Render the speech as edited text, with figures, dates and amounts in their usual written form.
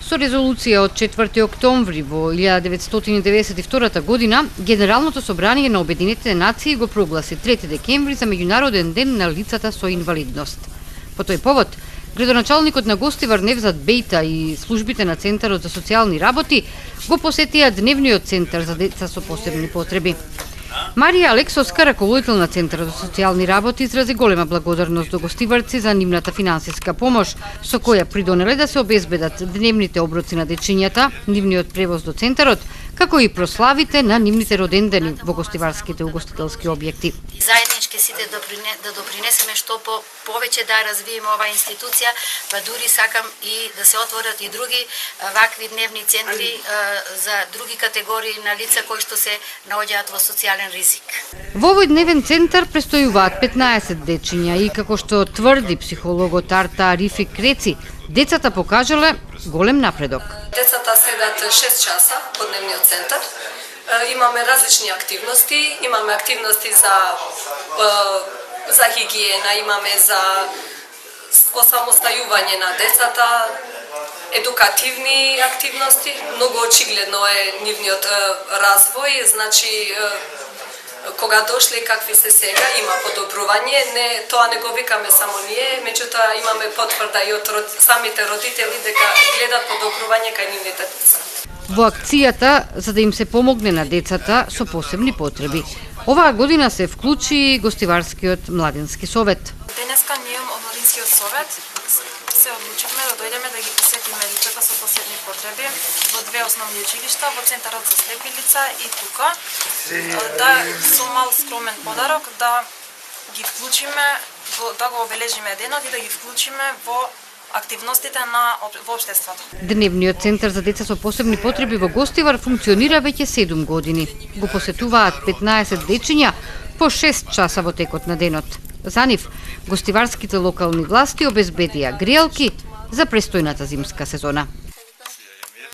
Со резолуција од 4 октомври во 1992 година, Генералното собрание на Обединетите нации го прогласи 3 декември за Меѓународен ден на лицата со инвалидност. По тој повод, градоначалникот на Гостивар Невзат Бејта и службите на Центарот за социјални работи го посетија Дневниот центар за деца со посебни потреби. Марија Алексовска, раководител на Центарот за социјални работи, изрази голема благодарност до гостиварци за нивната финансиска помош, со која придонеле да се обезбедат дневните оброци на дечињата, нивниот превоз до центарот, како и прославите на нивните родендени во гостиварските угостителски објекти. Заеднички сите да допринесеме што повеќе да развиеме оваа институција, па дури сакам и да се отворат и други вакви дневни центри за други категории на лица кои што се наоѓаат во социјален ризик. Во овој дневен центар престојуваат 15 дечиња и како што тврди психологот Арта Арифи Креци, децата покажале голем напредок. Децата седат 6 часа во дневниот центар. Имаме различни активности, имаме активности за хигиена, имаме за осамостајување на децата, едукативни активности. Многу очигледно е нивниот развој, значи кога дошле какви се сега, има подобрување, тоа не го викаме само ние, меѓутоа имаме потврда и од самите родители дека гледат подобрување кај нивните деца. Во акцијата за да им се помогне на децата со посебни потреби. Оваа година се вклучи Гостиварскиот младински совет. Денеска ние од младинскиот совет се одлучивме да дојдеме да ги посетиме лицата со посебни потреби во две основни училишта, во Центарот за слепи лица и тука, да со мал скромен подарок да ги вклучиме, да го обележиме денот и да ги вклучиме во активностите во општеството. Дневниот центар за деца со посебни потреби во Гостивар функционира веќе 7 години. Го посетуваат 15 дечиња по 6 часа во текот на денот. За нив, гостиварските локални власти обезбедија гријалки за престојната зимска сезона.